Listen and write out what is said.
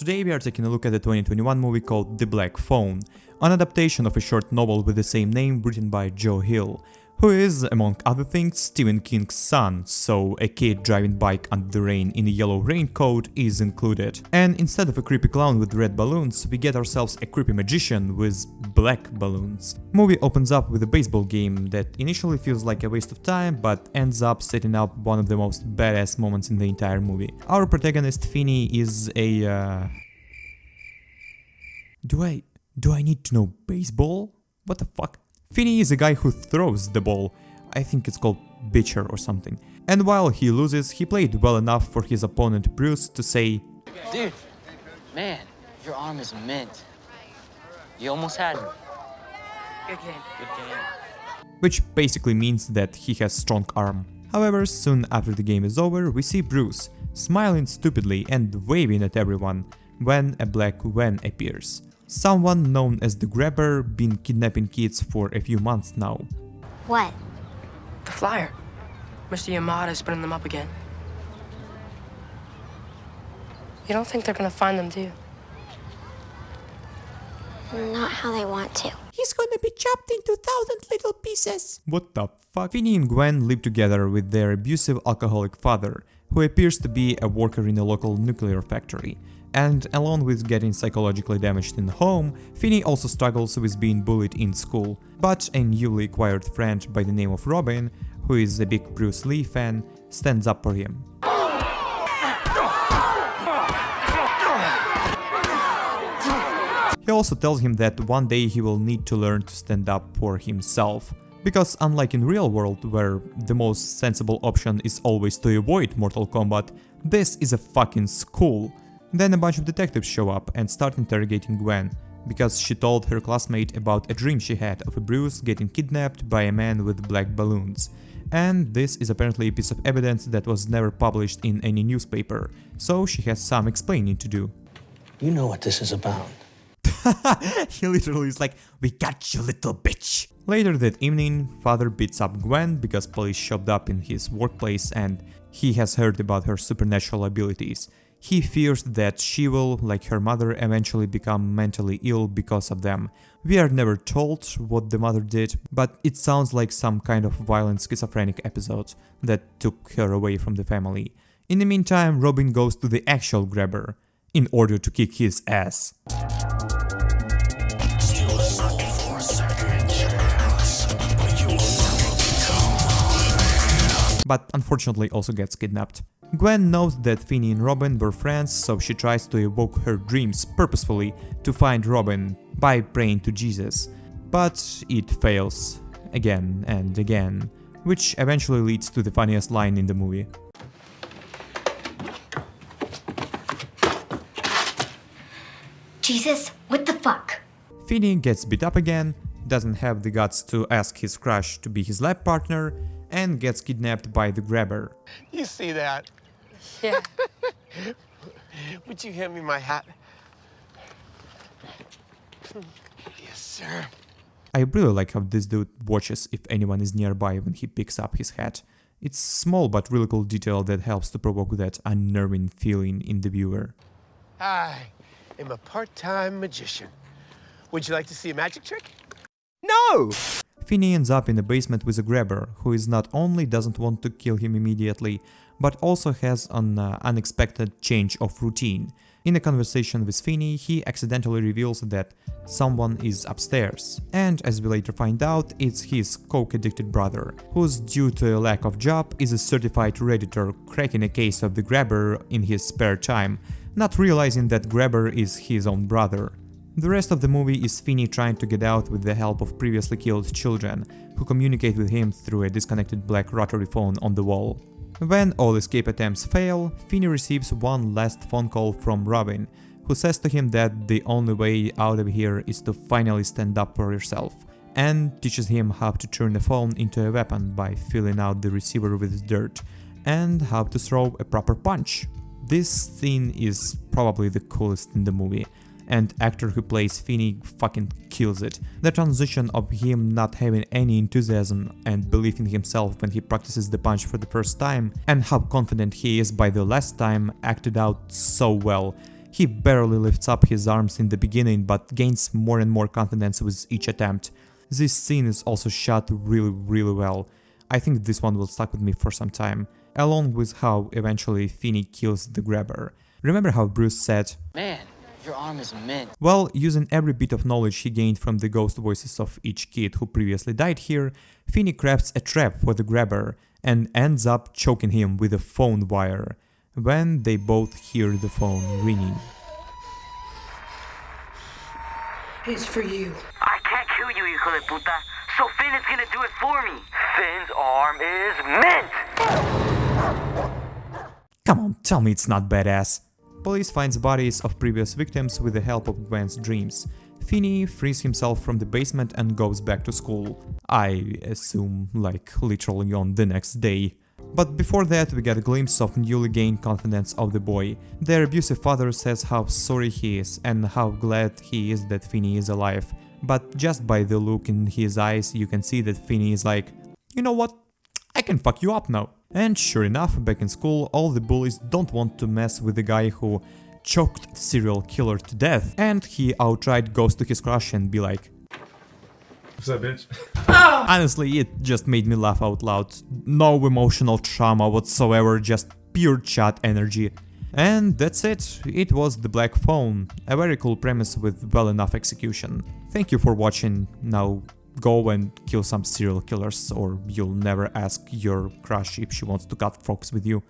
Today we are taking a look at the 2021 movie called The Black Phone, an adaptation of a short novel with the same name written by Joe Hill, who is, among other things, Stephen King's son, so a kid driving bike under the rain in a yellow raincoat is included. And instead of a creepy clown with red balloons, we get ourselves a creepy magician with black balloons. Movie opens up with a baseball game that initially feels like a waste of time, but ends up setting up one of the most badass moments in the entire movie. Our protagonist Finney is a Do I need to know baseball? What the fuck? Finney is a guy who throws the ball. I think it's called pitcher or something. And while he loses, he played well enough for his opponent Bruce to say, "Dude, man, your arm is mint. You almost had me." Good game. Good game. Which basically means that he has strong arm. However, soon after the game is over, we see Bruce smiling stupidly and waving at everyone when a black van appears. Someone known as the Grabber been kidnapping kids for a few months now. What? The flyer. Mr. Yamada's putting them up again. You don't think they're gonna find them, do you? Not how they want to. He's gonna be chopped into 1,000 little pieces. What the fuck? Finney and Gwen live together with their abusive alcoholic father, who appears to be a worker in a local nuclear factory. And along with getting psychologically damaged in home, Finney also struggles with being bullied in school. But a newly acquired friend by the name of Robin, who is a big Bruce Lee fan, stands up for him. He also tells him that one day he will need to learn to stand up for himself. Because unlike in real world, where the most sensible option is always to avoid Mortal Kombat, this is a fucking school. Then a bunch of detectives show up and start interrogating Gwen, because she told her classmate about a dream she had of a Bruce getting kidnapped by a man with black balloons. And this is apparently a piece of evidence that was never published in any newspaper, so she has some explaining to do. You know what this is about. He literally is like, "We got you, little bitch." Later that evening, father beats up Gwen because police showed up in his workplace and he has heard about her supernatural abilities. He fears that she will, like her mother, eventually become mentally ill because of them. We are never told what the mother did, but it sounds like some kind of violent schizophrenic episode that took her away from the family. In the meantime, Robin goes to the actual Grabber in order to kick his ass. But unfortunately also gets kidnapped. Gwen knows that Finney and Robin were friends, so she tries to evoke her dreams purposefully to find Robin by praying to Jesus. But it fails again and again, which eventually leads to the funniest line in the movie. Jesus, what the fuck? Finney gets beat up again, doesn't have the guts to ask his crush to be his lab partner, and gets kidnapped by the Grabber. You see that? Yeah. Would you hand me my hat? Yes, sir. I really like how this dude watches if anyone is nearby when he picks up his hat. It's small but really cool detail that helps to provoke that unnerving feeling in the viewer. I am a part-time magician. Would you like to see a magic trick? No! Finney ends up in the basement with a Grabber, who is not only doesn't want to kill him immediately, but also has an unexpected change of routine. In a conversation with Finney, he accidentally reveals that someone is upstairs, and as we later find out, it's his coke-addicted brother, who's due to a lack of job is a certified redditor cracking a case of the Grabber in his spare time, not realizing that Grabber is his own brother. The rest of the movie is Finney trying to get out with the help of previously killed children, who communicate with him through a disconnected black rotary phone on the wall. When all escape attempts fail, Finney receives one last phone call from Robin, who says to him that the only way out of here is to finally stand up for yourself, and teaches him how to turn the phone into a weapon by filling out the receiver with dirt, and how to throw a proper punch. This scene is probably the coolest in the movie, and actor who plays Finney fucking kills it. The transition of him not having any enthusiasm and belief in himself when he practices the punch for the first time, and how confident he is by the last time, acted out so well. He barely lifts up his arms in the beginning, but gains more and more confidence with each attempt. This scene is also shot really well. I think this one will stuck with me for some time, along with how eventually Finney kills the grabber. Remember how Bruce said, Man, your arm is mint. well, using every bit of knowledge he gained from the ghost voices of each kid who previously died here, Finney crafts a trap for the grabber and ends up choking him with a phone wire, when they both hear the phone ringing. It's for you. I can't kill you, hijo de puta. So Finn is gonna do it for me. Finn's arm is mint! Come on, tell me it's not badass. Police finds bodies of previous victims with the help of Gwen's dreams. Finney frees himself from the basement and goes back to school. I assume, like, literally on the next day. But before that, we get a glimpse of newly gained confidence of the boy. Their abusive father says how sorry he is and how glad he is that Finney is alive. But just by the look in his eyes, you can see that Finney is like, you know what, I can fuck you up now. And sure enough, back in school, all the bullies don't want to mess with the guy who choked the serial killer to death, and he outright goes to his crush and be like, What's up, bitch? honestly, it just made me laugh out loud. No emotional trauma whatsoever, just pure chat energy. And that's it. It was The Black Phone, a very cool premise with well enough execution. Thank you for watching. Now go and kill some serial killers, or you'll never ask your crush if she wants to cut frogs with you.